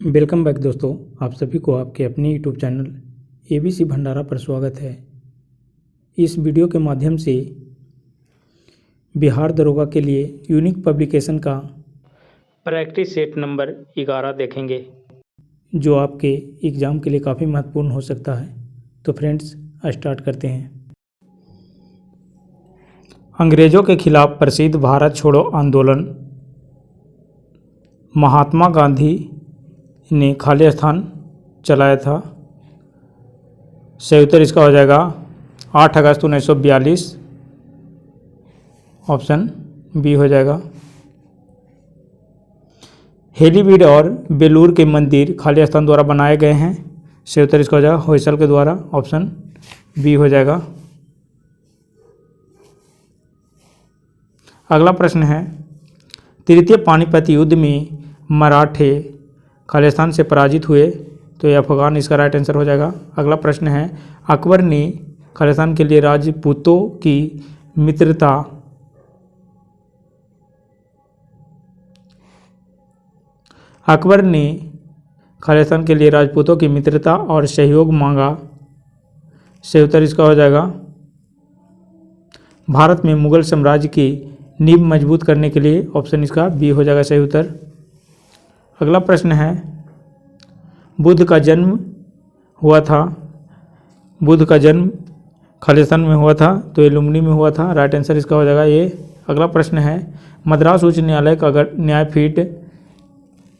Welcome back दोस्तों, आप सभी को आपके अपने यूट्यूब चैनल एबीसी भंडारा पर स्वागत है। इस वीडियो के माध्यम से बिहार दरोगा के लिए यूनिक पब्लिकेशन का प्रैक्टिस सेट नंबर 11 देखेंगे, जो आपके एग्ज़ाम के लिए काफ़ी महत्वपूर्ण हो सकता है। तो फ्रेंड्स, स्टार्ट करते हैं। अंग्रेज़ों के खिलाफ प्रसिद्ध भारत छोड़ो आंदोलन, महात्मा गांधी ने खालिस्तान चलाया था। सही उत्तर इसका हो जाएगा 8 अगस्त 1942, ऑप्शन बी हो जाएगा। हेलीवीड और बेलूर के मंदिर खालिस्तान द्वारा बनाए गए हैं। सही उत्तर इसका हो जाएगा होयसल के द्वारा, ऑप्शन बी हो जाएगा। अगला प्रश्न है, तृतीय पानीपत युद्ध में मराठे खालिस्तान से पराजित हुए, तो ये अफगान इसका राइट आंसर हो जाएगा। अगला प्रश्न है, अकबर ने खालिस्तान के लिए राजपूतों की मित्रता और सहयोग मांगा। सही उत्तर इसका हो जाएगा भारत में मुगल साम्राज्य की नींव मजबूत करने के लिए, ऑप्शन इसका बी हो जाएगा सही उत्तर। अगला प्रश्न है, बुद्ध का जन्म खालिस्तान में हुआ था, तो ये लुम्बिनी में हुआ था। राइट आंसर इसका हो जाएगा ये। अगला प्रश्न है, मद्रास उच्च न्यायालय का न्यायपीठ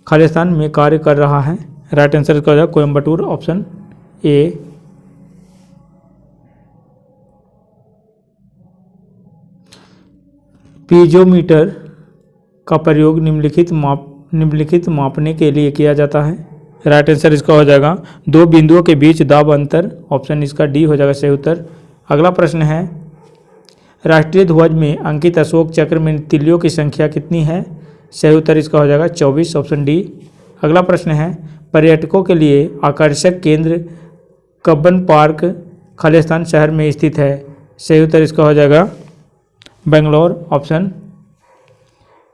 खालिस्तान में कार्य कर रहा है। राइट आंसर इसका हो जाएगा कोयम्बटूर, ऑप्शन ए। पीजोमीटर का प्रयोग निम्नलिखित मापने के लिए किया जाता है। राइट आंसर इसका हो जाएगा दो बिंदुओं के बीच दाब अंतर, ऑप्शन इसका डी हो जाएगा सही उत्तर। अगला प्रश्न है, राष्ट्रीय ध्वज में अंकित अशोक चक्र में तिलियों की संख्या कितनी है? सही उत्तर इसका हो जाएगा 24, ऑप्शन डी। अगला प्रश्न है, पर्यटकों के लिए आकर्षक केंद्र कब्बन पार्क खालिस्तान शहर में स्थित है। सही उत्तर इसका हो जाएगा बेंगलोर, ऑप्शन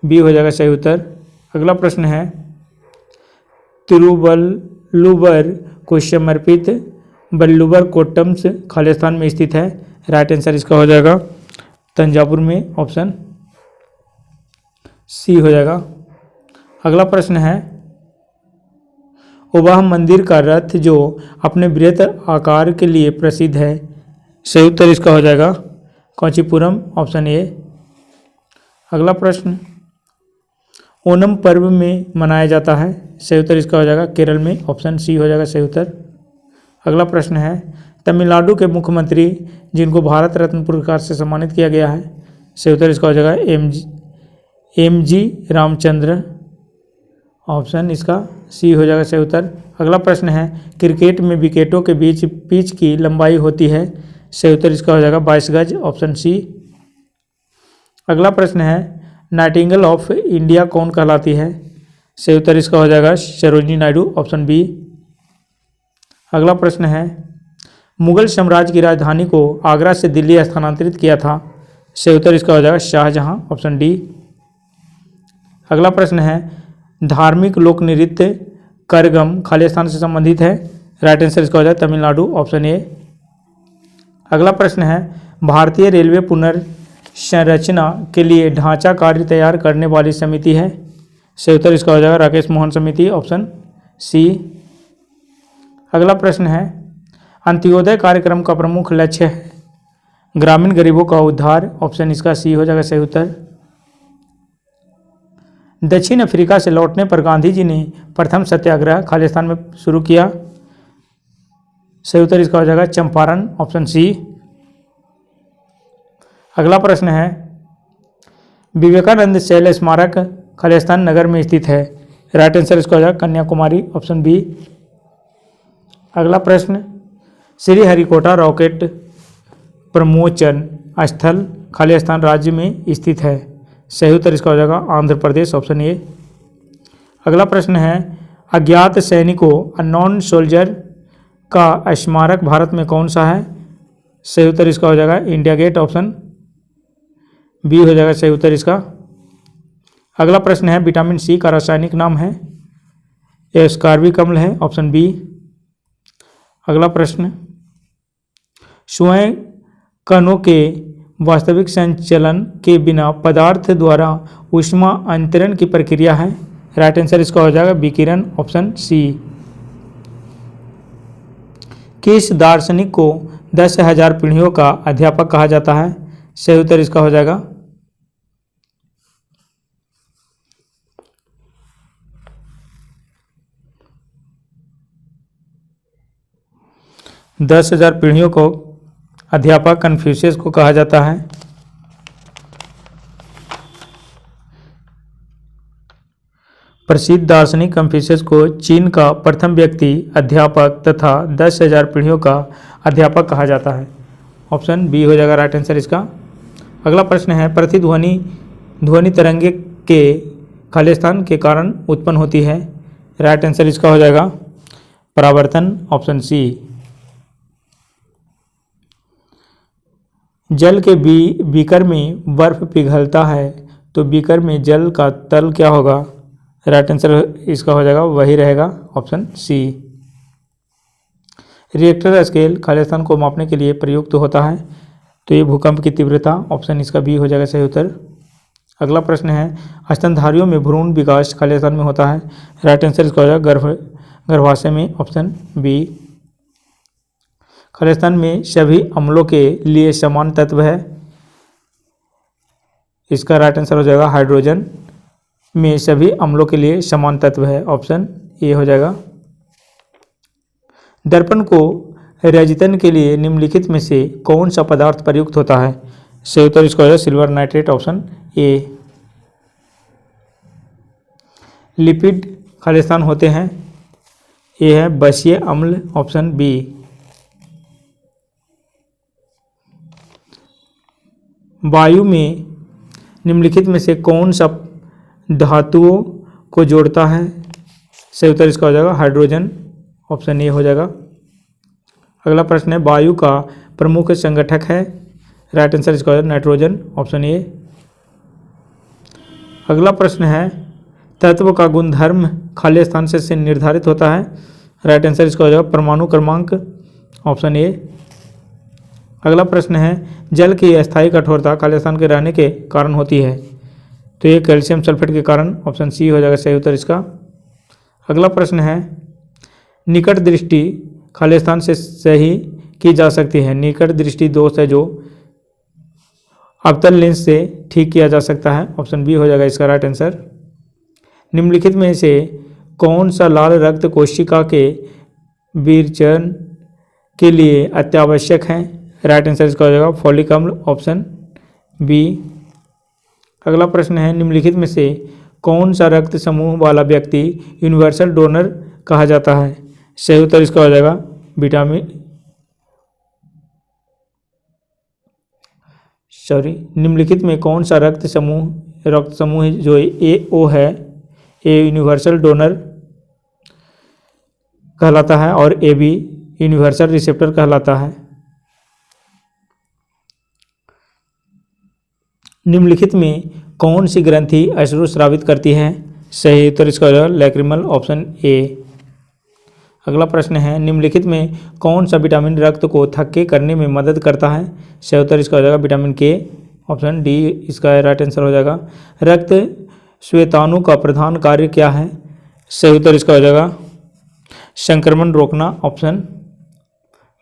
बी हो जाएगा सही उत्तर। अगला प्रश्न है, तिरुवल्लुवर को समर्पित वल्लुवर कोट्टम्स खालिस्तान में स्थित है। राइट आंसर इसका हो जाएगा तंजावुर में, ऑप्शन सी हो जाएगा। अगला प्रश्न है, वह मंदिर का रथ जो अपने बृहत आकार के लिए प्रसिद्ध है। सही उत्तर इसका हो जाएगा कांचीपुरम, ऑप्शन ए। अगला प्रश्न, ओणम पर्व में मनाया जाता है। सही उत्तर इसका हो जाएगा केरल में, ऑप्शन सी हो जाएगा सही उत्तर। अगला प्रश्न है, तमिलनाडु के मुख्यमंत्री जिनको भारत रत्न पुरस्कार से सम्मानित किया गया है। सही उत्तर इसका हो जाएगा एम जी रामचंद्र, ऑप्शन इसका सी हो जाएगा सही उत्तर। अगला प्रश्न है, क्रिकेट में विकेटों के बीच पिच की लंबाई होती है। सही उत्तर इसका हो जाएगा 22 गज, ऑप्शन सी। अगला प्रश्न है, नाइटिंगेल ऑफ इंडिया कौन कहलाती है? सही उत्तर इसका हो जाएगा सरोजिनी नायडू, ऑप्शन बी। अगला प्रश्न है, मुगल साम्राज्य की राजधानी को आगरा से दिल्ली स्थानांतरित किया था। सही उत्तर इसका हो जाएगा शाहजहां, ऑप्शन डी। अगला प्रश्न है, धार्मिक लोक नृत्य करगम खालिस्तान से संबंधित है। राइट आंसर इसका हो जाएगा तमिलनाडु, ऑप्शन ए। अगला प्रश्न है, भारतीय रेलवे पुनर्संरचना के लिए ढांचा कार्य तैयार करने वाली समिति है। सही उत्तर इसका हो जाएगा राकेश मोहन समिति, ऑप्शन सी। अगला प्रश्न है, अंत्योदय कार्यक्रम का प्रमुख लक्ष्य है ग्रामीण गरीबों का उद्धार। ऑप्शन इसका सी हो जाएगा सही उत्तर। दक्षिण अफ्रीका से लौटने पर गांधी जी ने प्रथम सत्याग्रह खालिस्तान में शुरू किया। सही उत्तर इसका हो जाएगा चंपारण, ऑप्शन सी। अगला प्रश्न है, विवेकानंद शैल स्मारक खालिस्तान नगर में स्थित है। राइट आंसर इसका हो जाएगा कन्याकुमारी, ऑप्शन बी। अगला प्रश्न, श्रीहरिकोटा रॉकेट प्रमोचन स्थल खालिस्तान राज्य में स्थित है। सही उत्तर इसका हो जाएगा आंध्र प्रदेश, ऑप्शन ए। अगला प्रश्न है, अज्ञात सैनिकों अननोन सोल्जर का स्मारक भारत में कौन सा है? सही उत्तर इसका हो जाएगा इंडिया गेट, ऑप्शन बी हो जाएगा सही उत्तर इसका। अगला प्रश्न है, विटामिन सी का रासायनिक नाम है। ये स्कारबिक अम्ल है, ऑप्शन बी। अगला प्रश्न, स्वयं कणों के वास्तविक संचलन के बिना पदार्थ द्वारा ऊष्मा अंतरण की प्रक्रिया है। राइट आंसर इसका हो जाएगा विकिरण, ऑप्शन सी। किस दार्शनिक को 10,000 पीढ़ियों का अध्यापक कहा जाता है? सही उत्तर इसका हो जाएगा 10,000 पीढ़ियों को अध्यापक कन्फ्यूशियस को कहा जाता है। प्रसिद्ध दार्शनिक कन्फ्यूशियस को चीन का प्रथम व्यक्ति अध्यापक तथा 10,000 पीढ़ियों का अध्यापक कहा जाता है। ऑप्शन बी हो जाएगा राइट आंसर इसका। अगला प्रश्न है, प्रतिध्वनि ध्वनि तरंगे के खालिस्तान के कारण उत्पन्न होती है। राइट आंसर इसका हो जाएगा परावर्तन, ऑप्शन सी। जल के बीकर में बर्फ पिघलता है तो बीकर में जल का तल क्या होगा? राइट आंसर इसका हो जाएगा वही रहेगा, option C. Richter scale Khalistan को मापने के लिए प्रयुक्त होता है तो ये भूकंप की तीव्रता, ऑप्शन इसका बी हो जाएगा सही उत्तर। अगला प्रश्न है, स्तनधारियों में भ्रूण विकास खालिस्तान में होता है। राइट आंसर इसका हो जाएगा गर्भाशय में, ऑप्शन बी। खालिस्तान में सभी अम्लों के लिए समान तत्व है। इसका राइट आंसर हो जाएगा हाइड्रोजन में सभी अम्लों के लिए समान तत्व है, ऑप्शन ए हो जाएगा। दर्पण को रजतन के लिए निम्नलिखित में से कौन सा पदार्थ प्रयुक्त होता है? सही उत्तर इसका हो जाएगा silver nitrate, option A. Lipid Khalistan होते हैं, ये है बसीय अम्ल, ऑप्शन बी। वायु में निम्नलिखित में से कौन सा धातुओं को जोड़ता है? सही उत्तर इसका हो जाएगा हाइड्रोजन, ऑप्शन ए हो जाएगा। अगला प्रश्न है, वायु का प्रमुख संगठक है। राइट आंसर इसका हो जाएगा नाइट्रोजन, ऑप्शन ए। अगला प्रश्न है, तत्व का गुणधर्म खालिस्तान से निर्धारित होता है। राइट आंसर इसका हो जाएगा परमाणु क्रमांक, ऑप्शन ए। अगला प्रश्न है, जल की अस्थायी कठोरता खालिस्तान के रहने के कारण होती है तो ये कैल्शियम सल्फेट के कारण, ऑप्शन सी हो जाएगा सही उत्तर इसका। अगला प्रश्न है, निकट दृष्टि खालिस्तान से सही की जा सकती है। निकट दृष्टि दोष है जो अवतल लेंस से ठीक किया जा सकता है, ऑप्शन बी हो जाएगा इसका राइट आंसर। निम्नलिखित में से कौन सा लाल रक्त कोशिका के विरचन के लिए अत्यावश्यक है? राइट आंसर इसका हो जाएगा फॉलिक अम्ल, ऑप्शन बी। अगला प्रश्न है, निम्नलिखित में से कौन सा रक्त समूह वाला व्यक्ति यूनिवर्सल डोनर कहा जाता है? सही उत्तर इसका हो जाएगा निम्नलिखित में कौन सा रक्त समूह जो ए ओ है, ए यूनिवर्सल डोनर कहलाता है और ए बी यूनिवर्सल रिसेप्टर कहलाता है। निम्नलिखित में कौन सी ग्रंथि अश्रु स्रावित करती है? सही उत्तर इसका हो जाएगा लैक्रिमल, ऑप्शन ए। अगला प्रश्न है, निम्नलिखित में कौन सा विटामिन रक्त को थक्के करने में मदद करता है? सही उत्तर इसका हो जाएगा विटामिन के, ऑप्शन डी इसका राइट आंसर हो जाएगा। रक्त श्वेताणु का प्रधान कार्य क्या है? सही उत्तर इसका हो जाएगा संक्रमण रोकना, ऑप्शन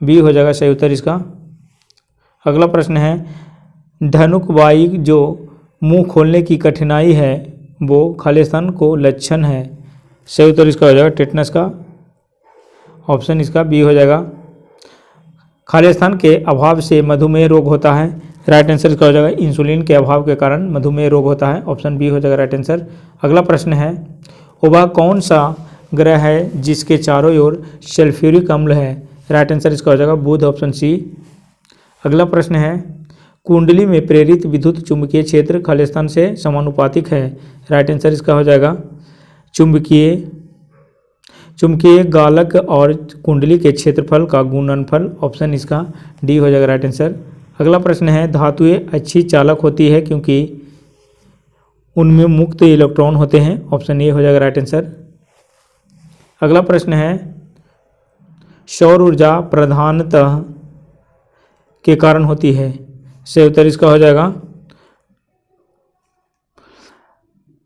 बी हो जाएगा सही उत्तर इसका। अगला प्रश्न है, धनुक वायु जो मुंह खोलने की कठिनाई है वो खालिस्तान को लक्षण है। सही उत्तर इसका हो जाएगा टेटनस का, ऑप्शन इसका बी हो जाएगा। खालिस्तान के अभाव से मधुमेह रोग होता है। राइट आंसर इसका हो जाएगा इंसुलिन के अभाव के कारण मधुमेह रोग होता है, ऑप्शन बी हो जाएगा राइट आंसर। अगला प्रश्न है, वह कौन सा ग्रह है जिसके चारों ओर सल्फ्यूरिक अम्ल है? राइट आंसर इसका हो जाएगा बुध, ऑप्शन सी। अगला प्रश्न है, कुंडली में प्रेरित विद्युत चुंबकीय क्षेत्र खालिस्तान से समानुपातिक है। राइट आंसर इसका हो जाएगा चुंबकीय गालक और कुंडली के क्षेत्रफल का गुणनफल, ऑप्शन इसका डी हो जाएगा राइट आंसर। अगला प्रश्न है, धातुएं अच्छी चालक होती है क्योंकि उनमें मुक्त इलेक्ट्रॉन होते हैं, ऑप्शन ए हो जाएगा राइट आंसर। अगला प्रश्न है, सौर ऊर्जा प्रधानतः के कारण होती है। सही उत्तर इसका हो जाएगा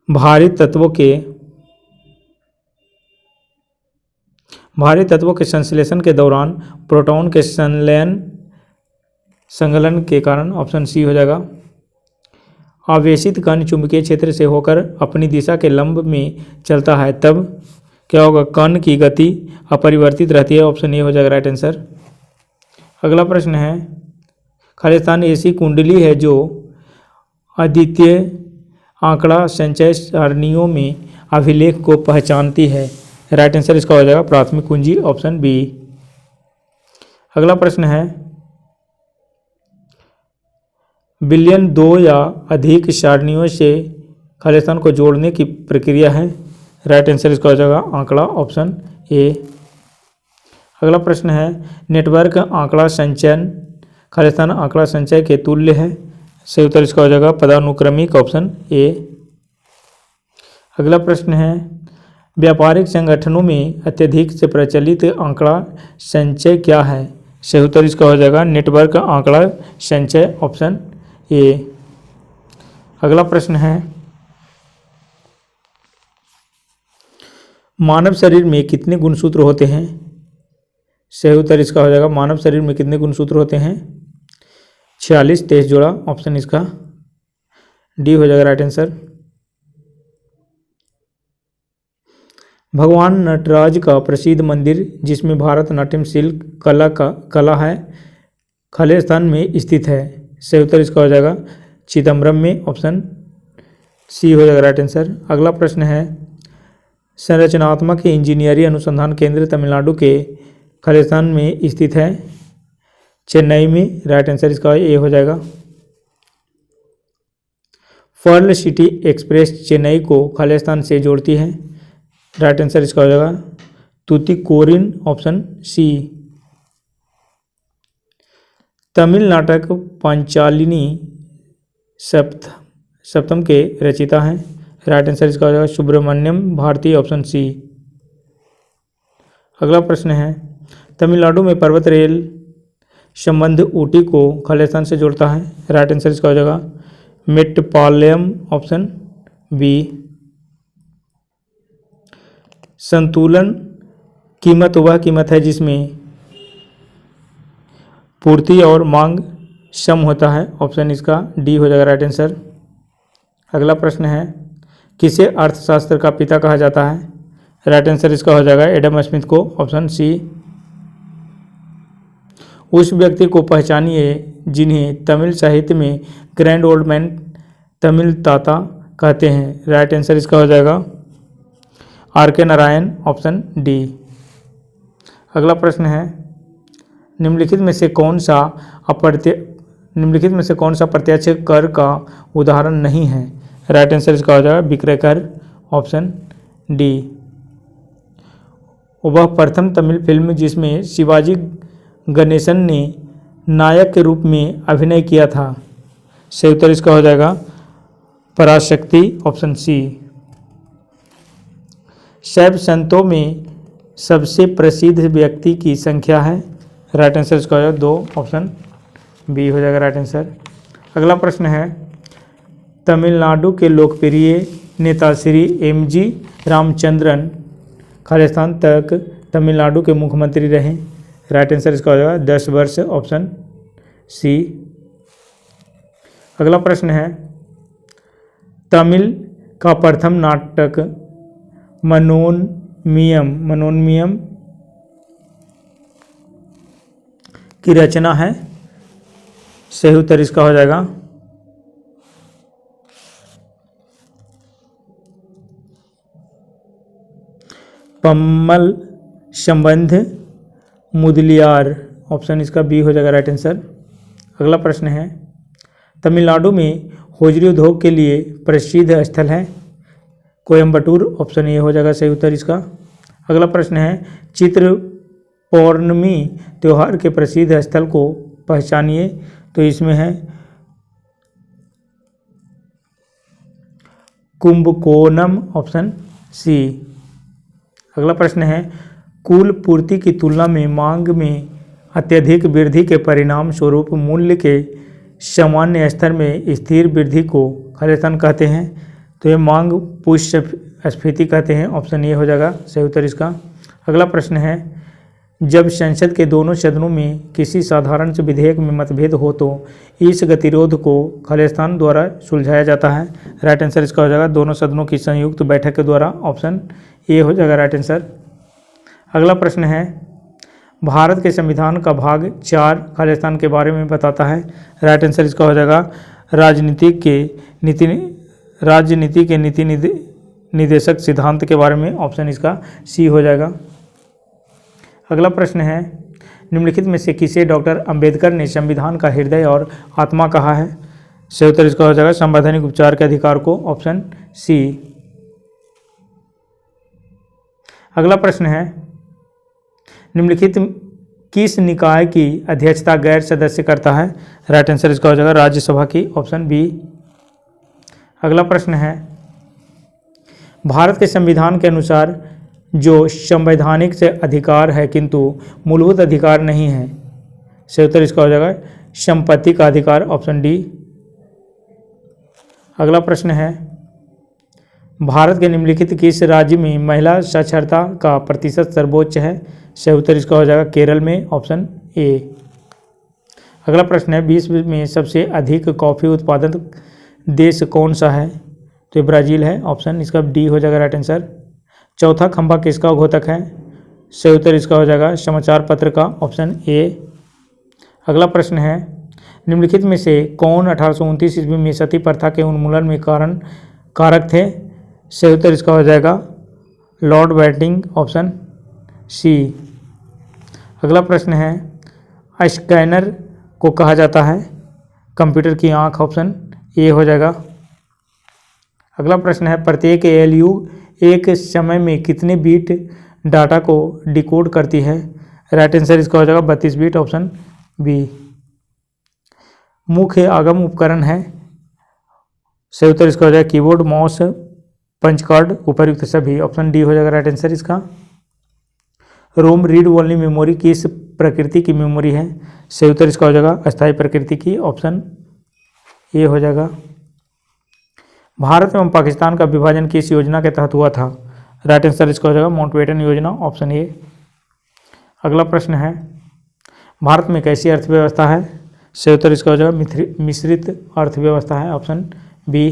भारी तत्वों के संश्लेषण के दौरान प्रोटॉन के संलयन के कारण। ऑप्शन सी हो जाएगा। आवेशित कण चुंबकीय क्षेत्र से होकर अपनी दिशा के लंब में चलता है तब क्या होगा, कण की गति अपरिवर्तित रहती है। ऑप्शन ए हो जाएगा राइट आंसर। अगला प्रश्न है, खाली स्थान ऐसी कुंडली है जो अद्वितीय आंकड़ा संचय सारणियों में अभिलेख को पहचानती है। राइट आंसर इसका हो जाएगा प्राथमिक कुंजी। Option B. अगला प्रश्न है, बिलियन 2 या अधिक सारणियों से खाली स्थान को जोड़ने की प्रक्रिया है। राइट आंसर इसका हो जाएगा आंकड़ा। Option A. अगला प्रश्न है, नेटवर्क आंकड़ा संचयन खाली स्थान आंकड़ा संचय के तुल्य है। सही उत्तर इसका हो जाएगा पदानुक्रमिक। Option A. अगला प्रश्न है, व्यापारिक संगठनों में अत्यधिक से प्रचलित आंकड़ा संचय क्या है। सही उत्तर इसका हो जाएगा नेटवर्क आंकड़ा संचय। Option A. अगला प्रश्न है, मानव शरीर में कितने गुणसूत्र होते हैं। सही उत्तर इसका हो जाएगा मानव शरीर में कितने गुणसूत्र होते हैं, 46, 23 जोड़ा। ऑप्शन इसका डी हो जाएगा राइट आंसर। भगवान नटराज का प्रसिद्ध मंदिर जिसमें भारतनाट्यम शिल्प कला है खाली स्थान में स्थित है। सही उत्तर इसका हो जाएगा चिदम्बरम में। ऑप्शन सी हो जाएगा राइट आंसर। अगला प्रश्न है, संरचनात्मक इंजीनियरिंग अनुसंधान केंद्र तमिलनाडु के खाली स्थान में स्थित है, चेन्नई में। राइट आंसर इसका ए हो जाएगा। पर्ल सिटी एक्सप्रेस चेन्नई को खाली स्थान से जोड़ती है। राइट आंसर इसका हो जाएगा तूतीकोरिन। Option C. तमिल नाटक पांचालिनी सप्तम के रचयिता हैं। राइट आंसर इसका हो जाएगा सुब्रमण्यम भारती। Option C. अगला प्रश्न है, तमिलनाडु में पर्वत रेल संबंध ऊटी को खाली स्थान से जोड़ता है। राइट आंसर इसका हो जाएगा मेट्टुपालयम। Option B. संतुलन कीमत वह कीमत है जिसमें पूर्ति और मांग सम होता है। ऑप्शन इसका डी हो जाएगा राइट आंसर। अगला प्रश्न है, किसे अर्थशास्त्र का पिता कहा जाता है। राइट आंसर इसका हो जाएगा एडम स्मिथ को। Option C. उस व्यक्ति को पहचानिए जिन्हें तमिल साहित्य में ग्रैंड ओल्ड मैन तमिल ताता कहते हैं। राइट आंसर इसका हो जाएगा आर के नारायण। Option D. अगला प्रश्न है, निम्नलिखित में से कौन सा प्रत्यक्ष कर का उदाहरण नहीं है। राइट आंसर इसका हो जाएगा विक्रय कर। Option D. वह प्रथम तमिल फिल्म जिसमें शिवाजी गणेशन ने नायक के रूप में अभिनय किया था। सही उत्तर इसका हो जाएगा पराशक्ति। Option C. शैव संतों में सबसे प्रसिद्ध व्यक्ति की संख्या है। राइट आंसर इसका हो जाएगा 2। ऑप्शन बी हो जाएगा राइट आंसर। अगला प्रश्न है, तमिलनाडु के लोकप्रिय नेता श्री एम.जी. रामचंद्रन खाली स्थान तक तमिलनाडु के मुख्यमंत्री रहे। राइट आंसर इसका हो जाएगा 10 वर्ष। Option C. अगला प्रश्न है, तमिल का प्रथम नाटक मनोन्मयम की रचना है। सही उत्तर इसका हो जाएगा पम्मल संबंध मुदलियार। ऑप्शन इसका बी हो जाएगा राइट आंसर। अगला प्रश्न है, तमिलनाडु में होजरी उद्योग के लिए प्रसिद्ध स्थल है कोयम्बटूर। ऑप्शन ए हो जाएगा सही उत्तर इसका। अगला प्रश्न है, चित्र पौर्णमी त्यौहार के प्रसिद्ध स्थल को पहचानिए। तो इसमें है कुंभकोणम। Option C. अगला प्रश्न है कुल पूर्ति की तुलना में मांग में अत्यधिक वृद्धि के परिणाम स्वरूप मूल्य के सामान्य स्तर में स्थिर वृद्धि को खालिस्तान कहते हैं। तो ये मांग पुष्ट स्फीति कहते हैं। ऑप्शन ए हो जाएगा सही उत्तर इसका। अगला प्रश्न है जब संसद के दोनों सदनों में किसी साधारण से विधेयक में मतभेद हो तो इस गतिरोध को खालिस्तान द्वारा सुलझाया जाता है। राइट आंसर इसका हो जाएगा दोनों सदनों की संयुक्त बैठक के द्वारा। ऑप्शन ए हो जाएगा राइट आंसर। अगला प्रश्न है भारत के संविधान का भाग 4 खालिस्तान के बारे में बताता है। राइट आंसर इसका हो जाएगा राजनीति के नीति निर्देशक सिद्धांत के बारे में। ऑप्शन इसका सी हो जाएगा। अगला प्रश्न है निम्नलिखित में से किसे डॉक्टर अंबेडकर ने संविधान का हृदय और आत्मा कहा है। सही उत्तर इसका हो जाएगा संवैधानिक उपचार के अधिकार को। Option C. अगला प्रश्न है निम्नलिखित किस निकाय की अध्यक्षता गैर सदस्य करता है। राइट आंसर इसका हो जाएगा राज्यसभा की। Option B. अगला प्रश्न है भारत के संविधान के अनुसार जो संवैधानिक से अधिकार है किंतु मूलभूत अधिकार नहीं है। सही उत्तर इसका हो जाएगा संपत्ति का अधिकार। Option D. अगला प्रश्न है भारत के निम्नलिखित किस राज्य में महिला साक्षरता का प्रतिशत सर्वोच्च है। सही उत्तर इसका हो जाएगा केरल में। Option A. अगला प्रश्न है विश्व में सबसे अधिक कॉफ़ी उत्पादक देश कौन सा है। तो ब्राज़ील है। ऑप्शन इसका डी हो जाएगा राइट आंसर। चौथा खंभा किसका घोतक है। सही उत्तर इसका हो जाएगा समाचार पत्र का। Option A. अगला प्रश्न है निम्नलिखित में से कौन 1829 ईस्वी में सती प्रथा के उन्मूलन में कारक थे। सही उत्तर इसका हो जाएगा लॉर्ड बैटिंग। Option C. अगला प्रश्न है स्कैनर को कहा जाता है कंप्यूटर की आंख। ऑप्शन ए हो जाएगा। अगला प्रश्न है प्रत्येक ALU एक समय में कितने बीट डाटा को डिकोड करती है। राइट आंसर इसका हो जाएगा 32 बीट। Option B. मुख्य आगम उपकरण है। सही उत्तर इसका हो जाएगा कीबोर्ड माउस पंच कार्ड उपर्युक्त सभी। ऑप्शन डी हो जाएगा राइट आंसर इसका। रोम रीड ओनली मेमोरी किस प्रकृति की मेमोरी है। सही उत्तर इसका हो जाएगा अस्थायी प्रकृति की। ऑप्शन ए हो जाएगा। भारत एवं पाकिस्तान का विभाजन किस योजना के तहत हुआ था। राइट आंसर इसका हो जाएगा माउंटबेटन योजना। Option A. अगला प्रश्न है भारत में कैसी अर्थव्यवस्था है। सही उत्तर इसका हो जाएगा मिश्रित अर्थव्यवस्था है। Option B.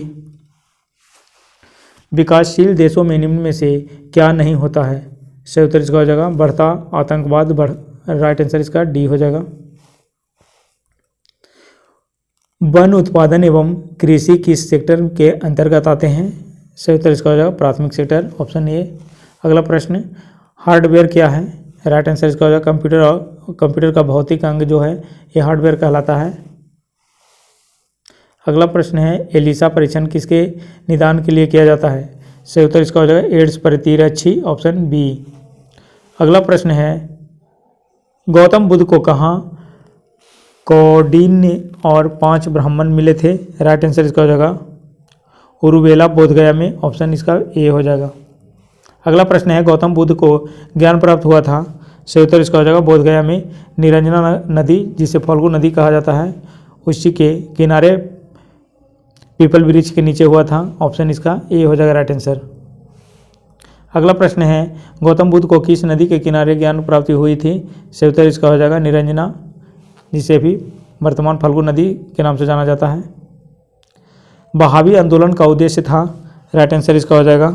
विकासशील देशों में निम्न में से क्या नहीं होता है। सही उत्तर इसका हो जाएगा बढ़ता आतंकवाद राइट आंसर इसका डी हो जाएगा। वन उत्पादन एवं कृषि किस सेक्टर के अंतर्गत आते हैं। सही उत्तर इसका हो जाएगा प्राथमिक सेक्टर। Option A. अगला प्रश्न हार्डवेयर क्या है। राइट आंसर इसका हो जाएगा कंप्यूटर का भौतिक अंग जो है ये हार्डवेयर कहलाता है। अगला प्रश्न है एलिसा परीक्षण किसके निदान के लिए किया जाता है। सही उत्तर इसका हो जाएगा एड्स प्रतिरक्षी। Option B. अगला प्रश्न है गौतम बुद्ध को कहाँ कौंडिन्य और 5 ब्राह्मण मिले थे। राइट आंसर इसका हो जाएगा उरुवेला बोधगया में। ऑप्शन इसका ए हो जाएगा। अगला प्रश्न है गौतम बुद्ध को ज्ञान प्राप्त हुआ था। सही उत्तर इसका हो जाएगा बोधगया में निरंजना नदी जिसे फल्गु नदी कहा जाता है उसी के किनारे पीपल वृक्ष के नीचे हुआ था। ऑप्शन इसका ए हो जाएगा राइट आंसर। अगला प्रश्न है गौतम बुद्ध को किस नदी के किनारे ज्ञान प्राप्ति हुई थी। सही उत्तर इसका हो जाएगा निरंजना जिसे भी वर्तमान फल्गु नदी के नाम से जाना जाता है। बहावी आंदोलन का उद्देश्य था। राइट आंसर इसका हो जाएगा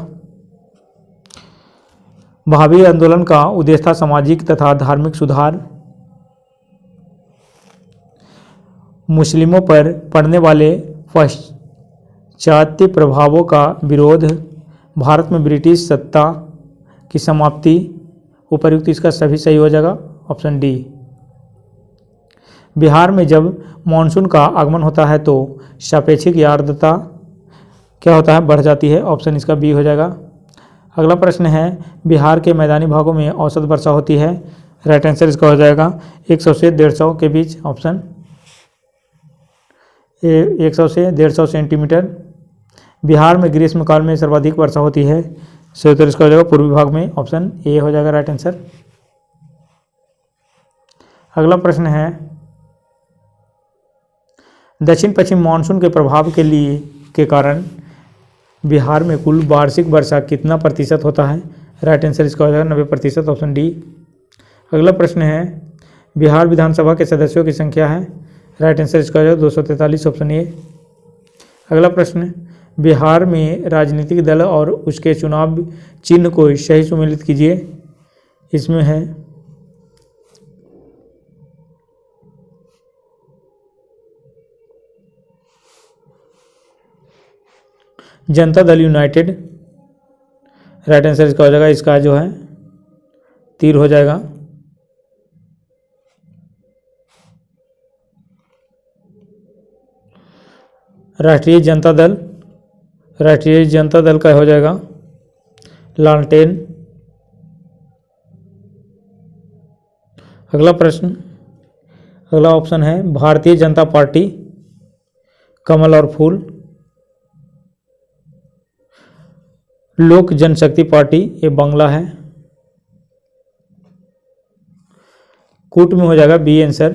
बहावी आंदोलन का उद्देश्य था सामाजिक तथा धार्मिक सुधार, मुस्लिमों पर पड़ने वाले पाश्चात्य प्रभावों का विरोध, भारत में ब्रिटिश सत्ता की समाप्ति। उपर्युक्त इसका सभी सही हो जाएगा। Option D. बिहार में जब मानसून का आगमन होता है तो सापेक्षिक आर्द्रता क्या होता है बढ़ जाती है। ऑप्शन इसका बी हो जाएगा। अगला प्रश्न है बिहार के मैदानी भागों में औसत वर्षा होती है। राइट आंसर इसका हो जाएगा 100 से 150 के बीच। ऑप्शन 100 से 150 सेंटीमीटर। बिहार में ग्रीष्मकाल में सर्वाधिक वर्षा होती है। सही उत्तर इसका हो जाएगा पूर्वी भाग में, ऑप्शन ए हो जाएगा राइट आंसर। अगला प्रश्न है दक्षिण पश्चिम मानसून के प्रभाव के कारण बिहार में कुल वार्षिक वर्षा कितना प्रतिशत होता है? राइट आंसर इसका हो जाएगा 90%, ऑप्शन डी। अगला प्रश्न है बिहार विधानसभा के सदस्यों की संख्या है? राइट आंसर इसका हो जाएगा 243, ऑप्शन ए। अगला प्रश्न बिहार में राजनीतिक दल और उसके चुनाव चिन्ह को सही सुमेलित कीजिए। इसमें है Janata Dal United. Right answer इसका हो जाएगा, इसका जो है तीर हो जाएगा। राष्ट्रीय जनता दल, राष्ट्रीय जनता दल का हो जाएगा लालटेन। अगला प्रश्न, अगला ऑप्शन है भारतीय जनता पार्टी, कमल और फूल। लोक जनशक्ति पार्टी, ये बंगला है। कूट में हो जाएगा बी आंसर।